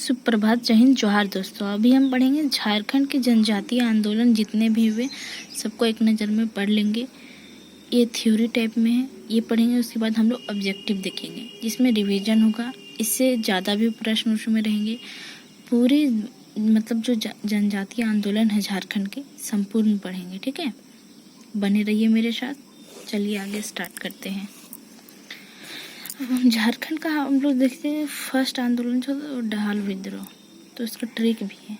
सुप्रभात, जय हिंद, जोहार दोस्तों। अभी हम पढ़ेंगे झारखंड के जनजातीय आंदोलन जितने भी हुए सबको एक नज़र में पढ़ लेंगे। ये थ्योरी टाइप में है, ये पढ़ेंगे। उसके बाद हम लोग ऑब्जेक्टिव देखेंगे जिसमें रिवीजन होगा। इससे ज़्यादा भी प्रश्न उसमें रहेंगे। पूरे मतलब जो जनजातीय आंदोलन है झारखंड के संपूर्ण पढ़ेंगे, ठीक है। बने रहिए मेरे साथ। चलिए आगे स्टार्ट करते हैं। झारखंड का हम लोग देखते हैं फर्स्ट आंदोलन जो ढाल विद्रोह। तो इसका ट्रिक भी है,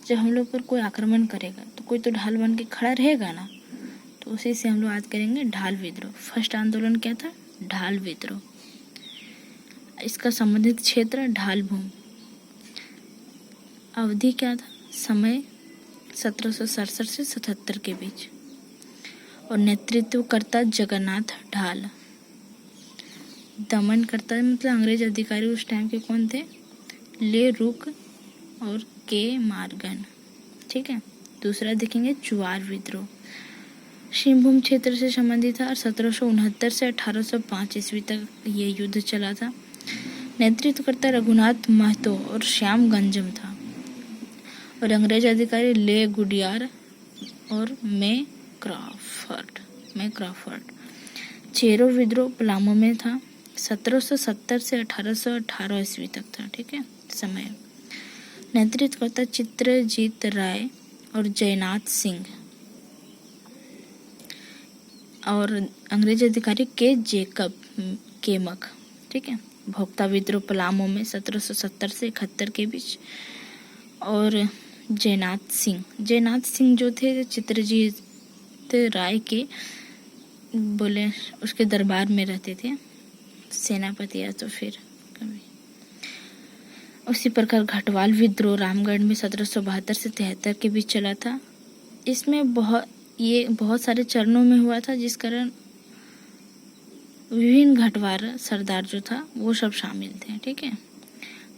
जब हम लोग पर कोई आक्रमण करेगा तो कोई तो ढाल बन के खड़ा रहेगा ना, तो उसी से हम लोग आज करेंगे ढाल विद्रोह। फर्स्ट आंदोलन क्या था? ढाल विद्रोह। इसका संबंधित क्षेत्र ढाल भूमि। अवधि क्या था? समय 1767 से 77 के बीच। और नेतृत्वकर्ता जगन्नाथ ढाल। दमन करता है मतलब अंग्रेज अधिकारी उस टाइम के कौन थे? ले रुक और के मार्गन, ठीक है। दूसरा देखेंगे चुआर विद्रोह। सिंहभूम क्षेत्र से संबंधित था और 1769 से 1805 ईस्वी तक ये युद्ध चला था। नेतृत्वकर्ता रघुनाथ महतो और श्याम गंजम था और अंग्रेज अधिकारी ले गुडियार और मे क्रॉफर्ड। चेरो विद्रोह पलामू में था, 1770 से 1818 ईस्वी तक था, ठीक है। समय नेतृत्वकर्ता चित्रजीत राय और जयनाथ सिंह और अंग्रेज अधिकारी के जेकब केमक, ठीक है। भोक्ता विद्रोह पलामू में 1770 से 71 के बीच। और जयनाथ सिंह जो थे चित्रजीत राय के बोले उसके दरबार में रहते थे, सेनापति या तो फिर कभी। उसी प्रकार घटवाल विद्रोह रामगढ़ में 1772 से 73 के बीच चला था। इसमें बहुत सारे चरणों में हुआ था, जिस कारण विभिन्न घटवार सरदार जो था वो सब शामिल थे, ठीक है।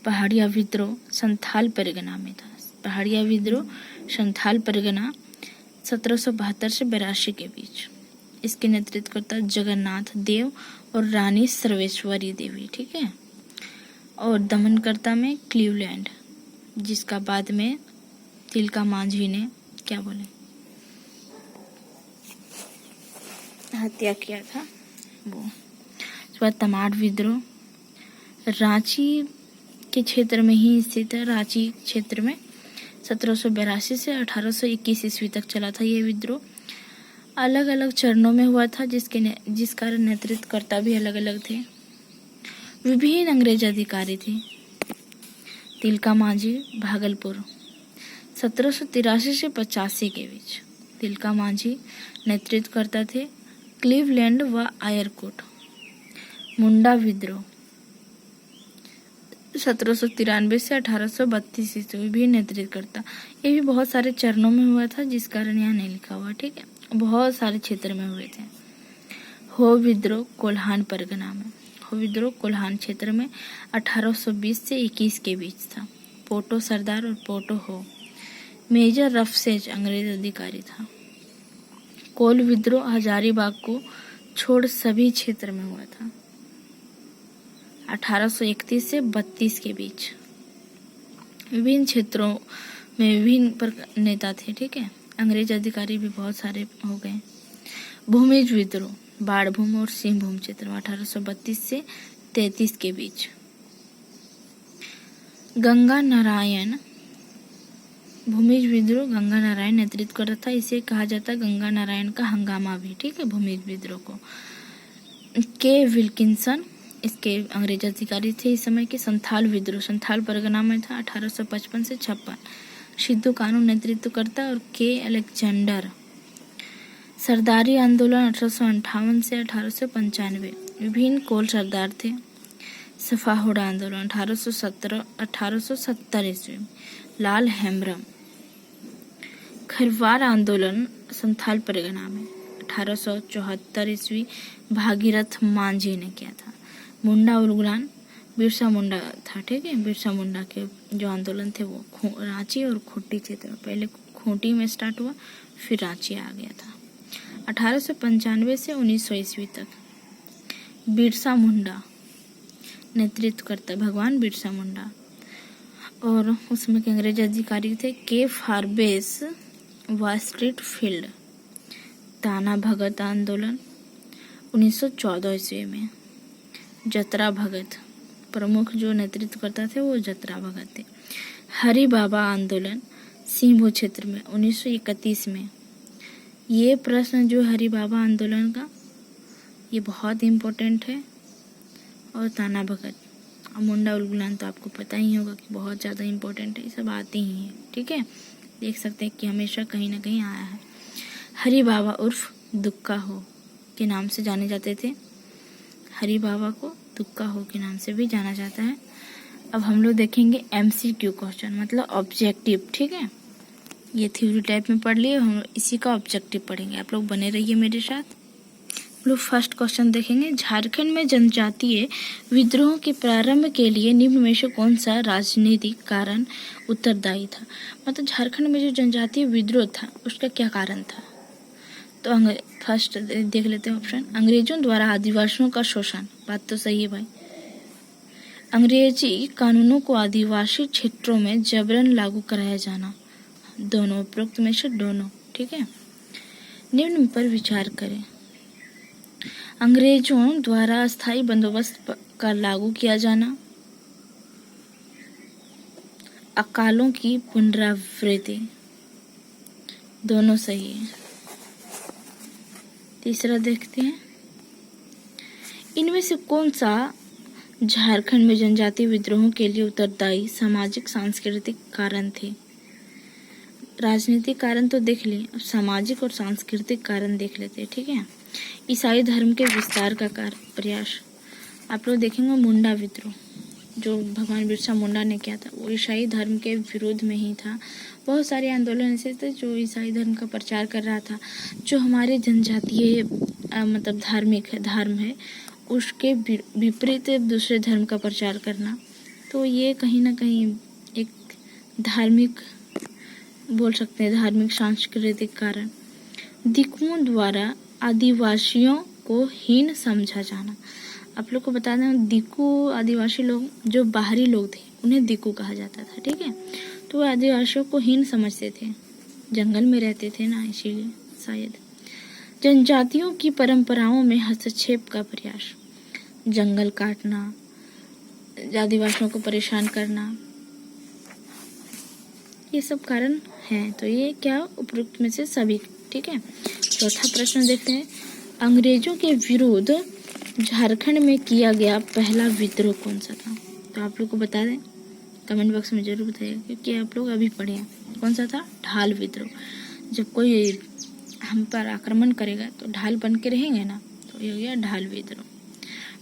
पहाड़िया विद्रोह संथाल परगना में था। पहाड़िया विद्रोह संथाल परगना 1772 से 82 के बीच। इसके नेतृत्वकर्ता जगन्नाथ देव और रानी सर्वेश्वरी देवी, ठीक है। और दमनकर्ता में क्लीवलैंड, जिसका बाद में तिलका मांझी ने क्या बोले हत्या किया था वो। उसके बाद तमाड़ विद्रोह रांची के क्षेत्र में ही स्थित है। रांची क्षेत्र में 1782 से 1821 ईस्वी तक चला था ये विद्रोह। अलग अलग चरणों में हुआ था, जिस कारण नेतृत्वकर्ता भी अलग अलग थे। विभिन्न अंग्रेज अधिकारी थे। तिलका मांझी भागलपुर 1783 से 85 के बीच। तिलका मांझी नेतृत्वकर्ता थे क्लीवलैंड व आयरकोट। मुंडा विद्रोह 1793 से 1832 ईस्वी भी नेतृत्वकर्ता। ये भी बहुत सारे चरणों में हुआ था, जिस कारण यहाँ नहीं लिखा हुआ, ठीक है। बहुत सारे क्षेत्र में हुए थे। हो विद्रोह कोल्हान परगना में। हो विद्रोह कोल्हान क्षेत्र में 1820 से 21 के बीच था। पोटो सरदार और पोटो हो। मेजर रफसेज अंग्रेज अधिकारी था। कोल विद्रोह हजारीबाग को छोड़ सभी क्षेत्र में हुआ था, 1831 से 32 के बीच। विभिन्न क्षेत्रों में विभिन्न नेता थे, ठीक है। अंग्रेज अधिकारी भी बहुत सारे हो गए। भूमिज विद्रोह बाड़भूम और सिंहभूम क्षेत्र में 1832 से 33 के बीच। गंगा नारायण भूमिज विद्रोह गंगा नारायण नेतृत्व कर रहा था। इसे कहा जाता है गंगा नारायण का हंगामा भी, ठीक है। भूमिज विद्रोह को के विल्किंसन इसके अंग्रेज अधिकारी थे इस समय के। संथाल विद्रोह संथाल परगना में था 1855 से 56। सिद्धू कानू नेतृत्व करता और के अलेक्जेंडर। सरदारी आंदोलन 1858 से 1895। विभिन्न कोल सरदार थे। सफाहोड़ा आंदोलन 1870 ईस्वी। लाल हेम्ब्रम। खरवार आंदोलन संथाल परगना में 1874 ईस्वी भागीरथ मांझी ने किया था। मुंडा उलगुलान बिरसा मुंडा था, ठीक है। बिरसा मुंडा के जो आंदोलन थे वो रांची और खूंटी क्षेत्र में, पहले खूंटी में स्टार्ट हुआ फिर रांची आ गया था। 1895 से 1900 ईस्वी तक बिरसा मुंडा नेतृत्व करता भगवान बिरसा मुंडा। और उसमें के अंग्रेज अधिकारी थे के फारबेस व स्ट्रीट फील्ड। ताना भगत आंदोलन 1914 ईस्वी में। जतरा भगत प्रमुख जो नेतृत्व करता थे वो जतरा भगत थे। हरि बाबा आंदोलन सिंहभूम क्षेत्र में 1931 में। ये प्रश्न जो हरि बाबा आंदोलन का ये बहुत इम्पोर्टेंट है। और ताना भगत और मुंडा उलगुलान तो आपको पता ही होगा कि बहुत ज़्यादा इम्पोर्टेंट है, ये सब आते ही हैं। ठीक है, देख सकते हैं कि हमेशा कहीं ना कहीं आया है। हरि बाबा उर्फ दुक्का हो के नाम से जाने जाते थे। हरि बाबा को दुक्का हो के नाम से भी जाना जाता है। अब हम लोग देखेंगे MCQ क्वेश्चन, मतलब ऑब्जेक्टिव। ठीक है, ये थ्योरी टाइप में पढ़ लिए, हम इसी का ऑब्जेक्टिव पढ़ेंगे। आप लोग बने रहिए मेरे साथ। लोग फर्स्ट क्वेश्चन देखेंगे। झारखंड में जनजातीय विद्रोह के प्रारंभ के लिए निम्न में से कौन सा राजनीतिक कारण उत्तरदायी था? मतलब झारखंड में जो जनजातीय विद्रोह था उसका क्या कारण था? तो फर्स्ट देख लेते हैं ऑप्शन। अंग्रेजों द्वारा आदिवासियों का शोषण। बात तो सही है भाई। अंग्रेजी कानूनों को आदिवासी क्षेत्रों में जबरन लागू कराया जाना। दोनों, उपरोक्त में से दोनों। ठीक है, निम्न पर विचार करें। अंग्रेजों द्वारा अस्थायी बंदोबस्त का लागू किया जाना। अकालों की पुनरावृत्ति। दोनों सही है। तीसरा देखते हैं। इनमें से कौन सा झारखंड में जनजातीय विद्रोहों के लिए उत्तरदायी सामाजिक सांस्कृतिक कारण थे? राजनीतिक कारण तो देख लिए, अब सामाजिक और सांस्कृतिक कारण देख लेते हैं। ठीक है, ईसाई धर्म के विस्तार का प्रयास। आप लोग देखेंगे मुंडा विद्रोह जो भगवान बिरसा मुंडा ने किया था, वो ईसाई धर्म के विरोध में ही था। बहुत सारे आंदोलन ऐसे थे जो ईसाई धर्म का प्रचार कर रहा था। जो हमारे जनजातीय मतलब धर्म है उसके विपरीत दूसरे धर्म का प्रचार करना, तो ये कहीं ना कहीं एक धार्मिक बोल सकते हैं, धार्मिक सांस्कृतिक कारण। दिकुओं द्वारा आदिवासियों को हीन समझा जाना। आप लोग को बता दें, दिकु आदिवासी लोग जो बाहरी लोग थे उन्हें दिकु कहा जाता था। ठीक है, तो आदिवासियों को हीन समझते थे, जंगल में रहते थे ना, इसीलिए शायद। जनजातियों की परंपराओं में हस्तक्षेप का प्रयास। जंगल काटना, आदिवासियों को परेशान करना, ये सब कारण हैं। तो ये क्या उपरोक्त में से सभी। ठीक है, चौथा प्रश्न देखते हैं। अंग्रेजों के विरुद्ध झारखंड में किया गया पहला विद्रोह कौन सा था? तो आप लोग को बता दें, कमेंट बॉक्स में जरूर बताइएगा, क्योंकि आप लोग अभी पढ़े हैं। कौन सा था? ढाल विद्रोह। जब कोई हम पर आक्रमण करेगा तो ढाल बन के रहेंगे ना, तो ये हो गया ढाल विद्रोह।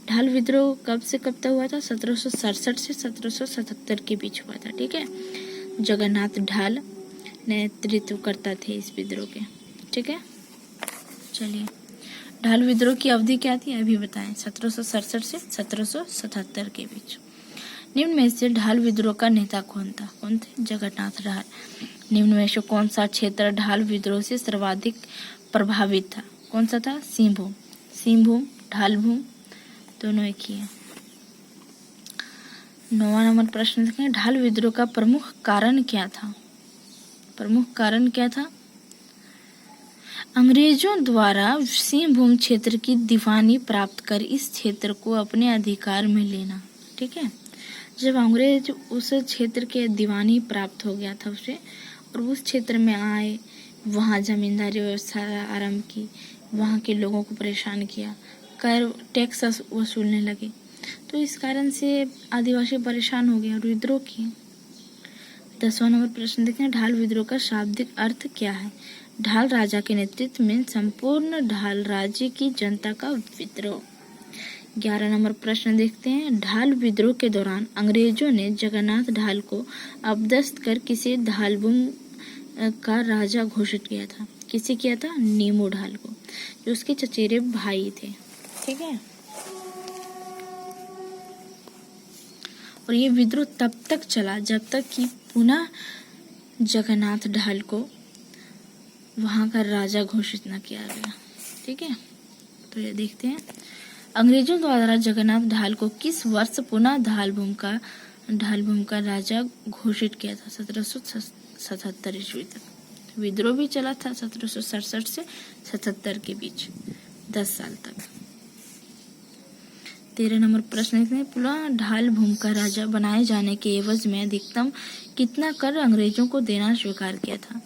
ढाल विद्रोह कब से कब तक हुआ था? 1767 से 1777 के बीच हुआ था। ठीक है, जगन्नाथ ढाल नेतृत्व करता थे इस विद्रोह के। ठीक है, चलिए, ढाल विद्रोह की अवधि क्या थी अभी बताएं। 1767 से 1777 के बीच। निम्न में से ढाल विद्रोह का नेता कौन था? कौन थे? जगन्नाथ ढाल। निम्न में से कौन सा क्षेत्र ढाल विद्रोह से सर्वाधिक प्रभावित था? कौन सा था? सिंहभूम। सिंहभूम, ढालभूम दोनों एक ही है। 9वां नंबर प्रश्न देखें। ढाल विद्रोह का प्रमुख कारण क्या था? प्रमुख कारण क्या था? अंग्रेजों द्वारा सिंहभूम क्षेत्र की दीवानी प्राप्त कर इस क्षेत्र को अपने अधिकार में लेना। ठीक है, जब अंग्रेज उस क्षेत्र के दीवानी प्राप्त हो गया था उसे, और उस क्षेत्र में आए, वहाँ जमींदारी व्यवस्था आरंभ की, वहाँ के लोगों को परेशान किया, कर टैक्स वसूलने लगे, तो इस कारण से आदिवासी परेशान हो गए और विद्रोह किए। 10वां नंबर प्रश्न देखें। ढाल विद्रोह का शाब्दिक अर्थ क्या है? ढाल राजा के नेतृत्व में संपूर्ण ढाल राज्य की जनता का विद्रोह। 11 नंबर प्रश्न देखते हैं। ढाल विद्रोह के दौरान अंग्रेजों ने जगन्नाथ ढाल को अपदस्थ कर किसे ढालभूम का राजा घोषित किया था? किसे किया था? नीमू ढाल को, जो उसके चचेरे भाई थे। ठीक है, और ये विद्रोह तब तक चला जब तक कि पुनः जगन्नाथ ढाल को वहां का राजा घोषित न किया गया। ठीक है, तो ये देखते हैं। अंग्रेजों द्वारा जगन्नाथ ढाल को किस वर्ष पुनः ढालभूम का ढालभूम का राजा घोषित किया था 1777 ईस्वी तक। विद्रोह भी चला था 1767 से 77 के बीच, 10 साल तक। 13 नंबर प्रश्न देखते हैं, पुनः ढालभूम का राजा बनाए जाने के एवज में अधिकतम कितना कर अंग्रेजों को देना स्वीकार किया था।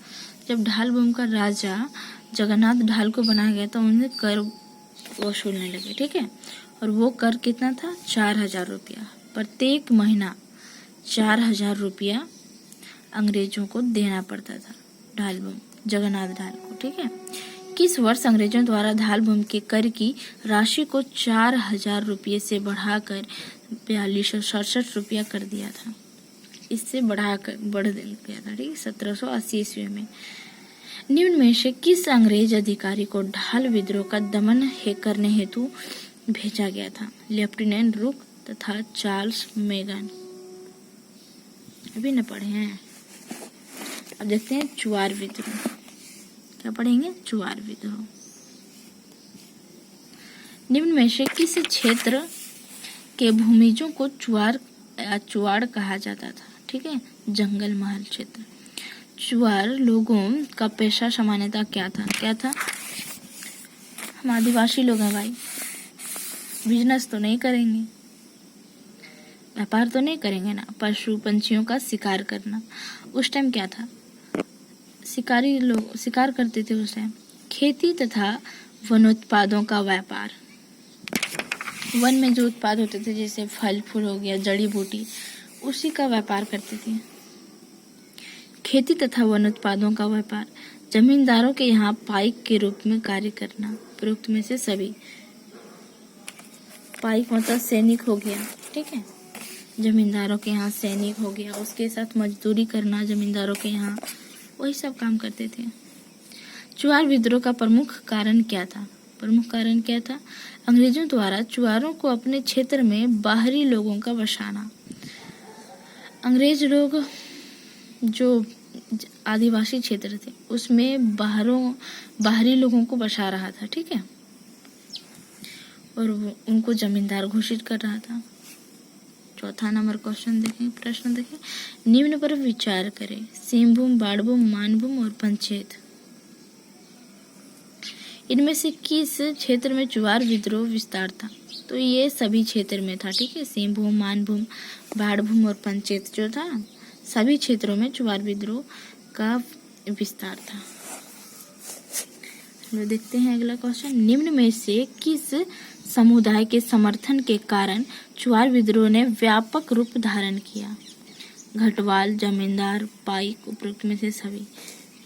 जब ढालभूम का राजा जगन्नाथ ढाल को बनाया गया था, उन्हें कर वसूलने लगे, ठीक है। और वो कर कितना था, 4000 रुपया प्रत्येक महीना। 4000 रुपया अंग्रेजों को देना पड़ता था ढालभूम जगन्नाथ ढाल को, ठीक है। किस वर्ष अंग्रेजों द्वारा ढालभूम के कर की राशि को 4000 रुपये से बढ़ाकर 4267 रुपया कर दिया था। इससे बढ़ गया था, ठीक है, 1780 ईस्वी में। निम्न में से किस अंग्रेज अधिकारी को ढाल विद्रोह का दमन करने हेतु भेजा गया था। लेफ्टिनेंट रुक तथा चार्ल्स मेगन। अभी न पढ़े हैं। अब देखते हैं चुआर विद्रोह। क्या पढ़ेंगे, चुआर विद्रोह। निम्न में से किस क्षेत्र के भूमिजों को चुआड़ कहा जाता था, ठीक है, जंगल महल क्षेत्र। चुआर लोगों का पेशा सामान्यतः क्या था, हम आदिवासी लोग हैं भाई, बिजनेस तो नहीं करेंगे, व्यापार तो नहीं करेंगे ना, पशु पंछियों का शिकार करना। उस टाइम क्या था, शिकारी लोग शिकार करते थे उस टाइम। खेती तथा वनोत्पादों का व्यापार, वन में जो उत्पाद होते थे जैसे फल फूल हो गया, जड़ी बूटी, उसी का व्यापार करते थे। खेती तथा वन उत्पादों का व्यापार। जमींदारों के यहाँ पाइक के रूप में कार्य करना। उपरोक्त में से सभी। पाइक मतलब सैनिक हो गया, ठीक है, जमींदारों के यहाँ सैनिक हो गया, उसके साथ मजदूरी करना जमींदारों के यहाँ, वही सब काम करते थे। चुआर विद्रोह का प्रमुख कारण क्या था, अंग्रेजों द्वारा चुआरों को अपने क्षेत्र में बाहरी लोगों का बसाना। अंग्रेज लोग जो आदिवासी क्षेत्र थे उसमें बाहरी लोगों को बसा रहा था, ठीक है, और उनको जमींदार घोषित कर रहा था। चौथा नंबर प्रश्न देखें, निम्न पर विचार करें। सिंहभूम, बाड़भूम, मानभूम और पंचेत, इनमें से किस क्षेत्र में चुआर विद्रोह विस्तार था। तो ये सभी क्षेत्र में था, ठीक है, सिंहभूम, मानभूम, बाड़भूम और पंचेत जो था, सभी क्षेत्रों में चुआर विद्रोह का विस्तार था। चलो देखते हैं अगला क्वेश्चन। निम्न में से किस समुदाय के समर्थन के कारण चुआर विद्रोह ने व्यापक रूप धारण किया। घटवाल, जमींदार, पाइक, उपरोक्त में से सभी।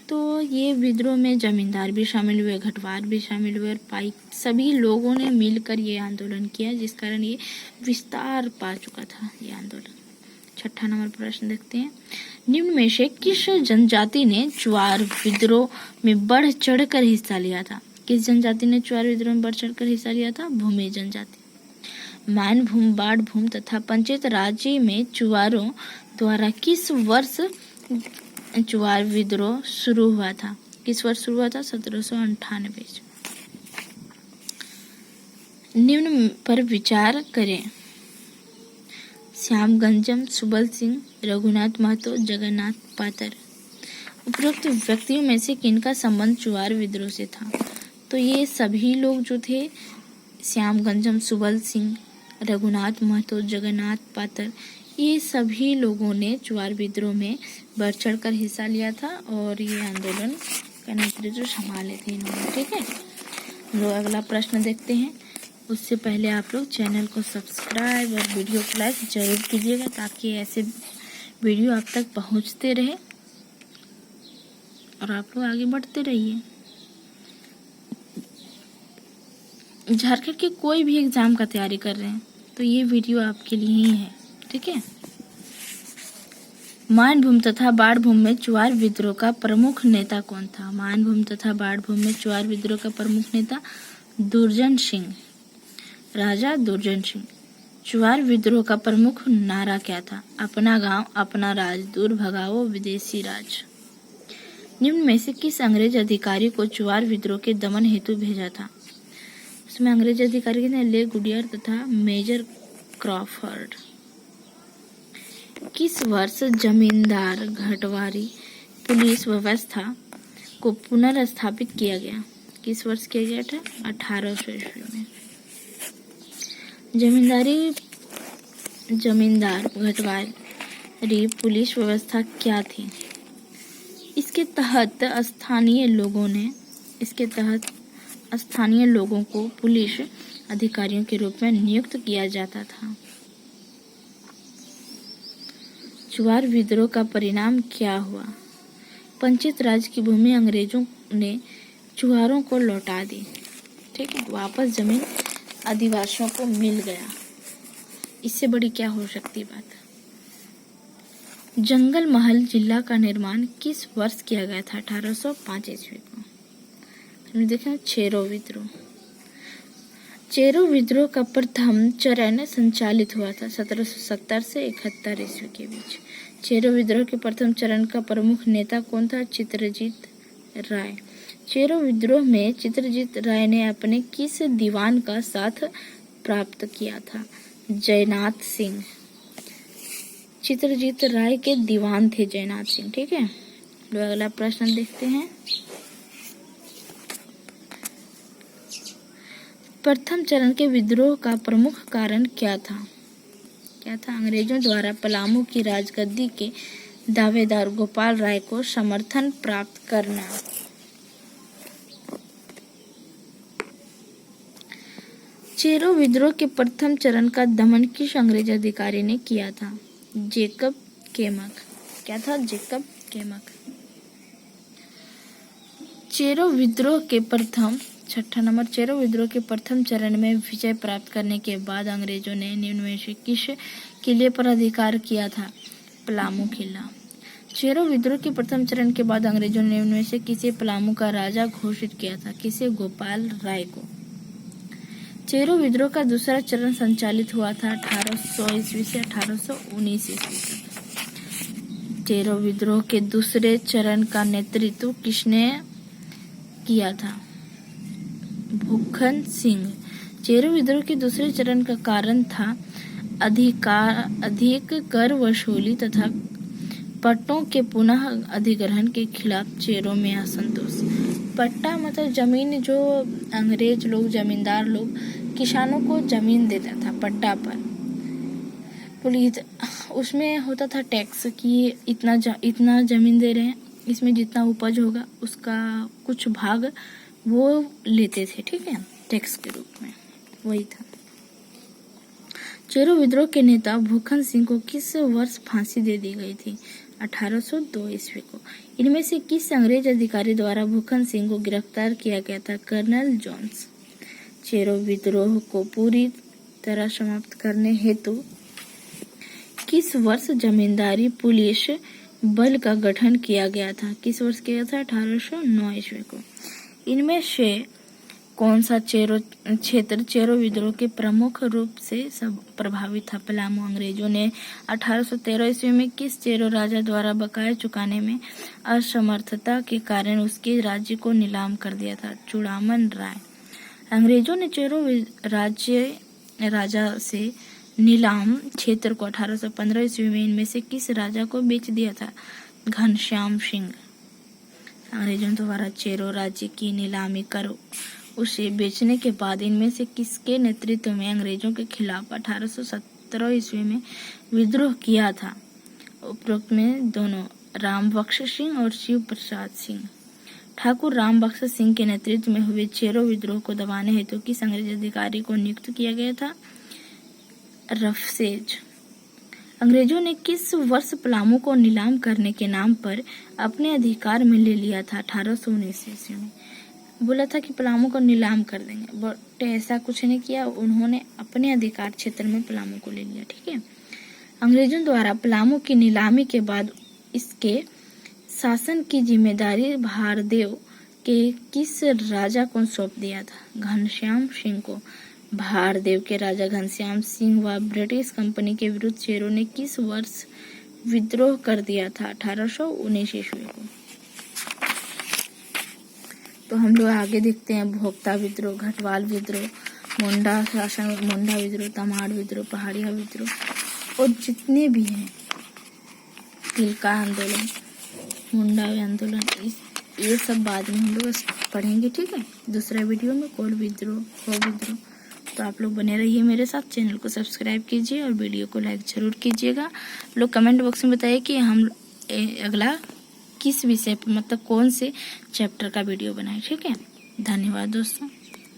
तो ये विद्रोह में जमींदार भी शामिल हुए, घटवाल भी शामिल हुए और पाइक, सभी लोगों ने मिलकर ये आंदोलन किया, जिस कारण ये विस्तार पा चुका था ये आंदोलन। छठा नंबर प्रश्न देखते हैं। निम्न में से किस जनजाति ने चुआर विद्रोह में बढ़ चढ़कर हिस्सा लिया था। किस जनजाति ने चुआर विद्रोह में बढ़ चढ़कर हिस्सा लिया था, भूमि जनजाति। मानभूम, बाड़भूम तथा पंचेत राज्य में चुआरों द्वारा किस वर्ष चुआर विद्रोह शुरू हुआ था। किस वर्ष शुरू हुआ था, 1798। निम्न पर विचार करें। श्यामगंजम, सुबल सिंह, रघुनाथ महतो, जगन्नाथ पातर। उपरोक्त व्यक्तियों में से किनका संबंध चुआर विद्रोह से था। तो ये सभी लोग जो थे, श्यामगंजम, सुबल सिंह, रघुनाथ महतो, जगन्नाथ पातर, ये सभी लोगों ने चुआर विद्रोह में बढ़ चढ़कर हिस्सा लिया था और ये आंदोलन का नेतृत्व संभाले थे इन्होंने, ठीक है। हम लोग अगला प्रश्न देखते हैं। उससे पहले आप लोग चैनल को सब्सक्राइब और वीडियो को लाइक जरूर कीजिएगा, ताकि ऐसे वीडियो आप तक पहुंचते रहे और आप लोग आगे बढ़ते रहिए। झारखंड के कोई भी एग्जाम का तैयारी कर रहे हैं तो ये वीडियो आपके लिए ही है, ठीक है। मानभूम तथा बाड़भूम में चुआर विद्रोह का प्रमुख नेता कौन था। मानभूम तथा बाड़भूम में चुआर विद्रोह का प्रमुख नेता दुर्जन सिंह, राजा दुर्जन सिंह। चुआर विद्रोह का प्रमुख नारा क्या था। अपना गांव, अपना राज, दूर भगाओ विदेशी राज। निम्न में से किस अंग्रेज अधिकारी को चुआर विद्रोह के दमन हेतु भेजा था। उसमें अंग्रेज अधिकारी थे ले गुडियर तथा मेजर क्रॉफर्ड। किस वर्ष जमींदार घटवारी पुलिस व्यवस्था को पुनर्स्थापित किया गया? किस वर्ष किया गया था? 1800 ईस्वी में। जमींदार घटवारी पुलिस व्यवस्था क्या थी? इसके तहत स्थानीय लोगों को पुलिस अधिकारियों के रूप में नियुक्त किया जाता था। चुआर विद्रोह का परिणाम क्या हुआ? पंचित राज की भूमि अंग्रेजों ने चुआरों को लौटा दी। ठीक है, वापस जमीन आदिवासियों को मिल गया। इससे बड़ी क्या हो सकती बात? जंगल महल जिला का निर्माण किस वर्ष किया गया था? 1805 ईस्वी को। हमने देखा चेरो विद्रोह। चेरो विद्रोह का प्रथम चरण संचालित हुआ था 1770 से 71 ईस्वी के बीच। चेरो विद्रोह के प्रथम चरण का प्रमुख नेता कौन था? चित्रजीत राय। चेरो विद्रोह में चित्रजीत राय ने अपने किस दीवान का साथ प्राप्त किया था? जयनाथ सिंह। चित्रजीत राय के दीवान थे जयनाथ सिंह। ठीक है, तो अगला प्रश्न देखते हैं। प्रथम चरण के विद्रोह का प्रमुख कारण क्या था? अंग्रेजों द्वारा पलामू की राजगद्दी के दावेदार गोपाल राय को समर्थन प्राप्त करना। चेरो विद्रोह के प्रथम चरण का दमन किस अंग्रेज अधिकारी ने किया था? जेकब केमक। क्या था? जेकब केमक। चेरो विद्रोह के प्रथम चरण में विजय प्राप्त करने के बाद अंग्रेजों ने निम्न में से किस किले पर अधिकार किया था? पलामू किला। चेरो विद्रोह के प्रथम चरण के बाद अंग्रेजों ने निम्न में से किसे पलामू का राजा घोषित किया था? किसे? गोपाल राय को। चेरो विद्रोह का दूसरा चरण संचालित हुआ था 1800 ईस्वी से 1819 ईस्वी तक। चेरो विद्रोह के दूसरे चरण का नेतृत्व किसने किया था? भूखन सिंह। चेरो विद्रोह के दूसरे चरण का कारण था अधिक कर वसूली तथा पट्टों के पुनः अधिग्रहण के खिलाफ चेरो में असंतोष। पट्टा मतलब जमीन, जो अंग्रेज लोग, जमींदार लोग किसानों को जमीन देता था पट्टा पर, पुलिस उसमें होता था टैक्स कि इतना जमीन दे रहे हैं, इसमें जितना उपज होगा उसका कुछ भाग वो लेते थे। ठीक है, टैक्स के रूप में, वही था। चेरो विद्रोह के नेता भूखन सिंह को किस वर्ष फांसी दे दी गई थी? 1802 ईस्वी को। इनमें से किस अंग्रेज अधिकारी द्वारा भूखन सिंह को गिरफ्तार किया गया था? Colonel Jones. चेरो विद्रोह को पूरी तरह समाप्त करने हेतु किस वर्ष जमींदारी पुलिस बल का गठन किया गया था? किस वर्ष किया था? 1809 ईस्वी को। इनमें से कौन सा क्षेत्र चेरो विद्रोह के प्रमुख रूप से सब प्रभावित था? पलामू। अंग्रेजों ने 1813 ईस्वी में किस चेरो राजा द्वारा बकाया चुकाने में असमर्थता के कारण उसके राज्य को नीलाम कर दिया था? चूड़ामन राय। अंग्रेजों ने चेरो राजा से नीलाम क्षेत्र को 1815 ईस्वी में इनमें से किस राजा को बेच दिया था? घनश्याम सिंह। अंग्रेजों द्वारा चेरो राज्य की नीलामी कर उसे बेचने के बाद इनमें से किसके नेतृत्व में अंग्रेजों के खिलाफ 1817 ईस्वी में विद्रोह किया था? उपरोक्त में दोनों, रामबख्श सिंह और शिव प्रसाद सिंह। ठाकुर रामबख्श सिंह के नेतृत्व में हुए चेरो विद्रोह को दबाने हेतु किस अंग्रेज अधिकारी को नियुक्त किया गया था? रफसेज। अंग्रेजों ने किस वर्ष पलामू को नीलाम करने के नाम पर अपने अधिकार में ले लिया था? 1819 ईस्वी में। बोला था कि पलामू को नीलाम कर देंगे, बट ऐसा कुछ नहीं किया। उन्होंने अपने अधिकार क्षेत्र में पलामू को ले लिया। ठीक है, अंग्रेजों द्वारा पलामू की नीलामी के बाद इसके शासन की जिम्मेदारी भारदेव के किस राजा को सौंप दिया था? घनश्याम सिंह को। भारदेव के राजा घनश्याम सिंह व ब्रिटिश कंपनी के विरुद्ध चेरो ने किस वर्ष विद्रोह कर दिया था? 1819 ईस्वी को। तो हम लोग आगे देखते हैं भोक्ता विद्रोह, घटवाल विद्रोह, मुंडा शासन, मुंडा विद्रोह, तमाड़ विद्रोह, पहाड़िया विद्रोह और जितने भी हैं तिलका आंदोलन, मुंडावी आंदोलन, ये सब बाद में हम लोग पढ़ेंगे, ठीक है। दूसरा वीडियो में कोल विद्रोह, हो विद्रोह। तो आप लोग बने रहिए मेरे साथ, चैनल को सब्सक्राइब कीजिए और वीडियो को लाइक जरूर कीजिएगा। लोग कमेंट बॉक्स में बताइए कि हम अगला किस विषय पर, मतलब कौन से चैप्टर का वीडियो बनाए, ठीक है। धन्यवाद दोस्तों।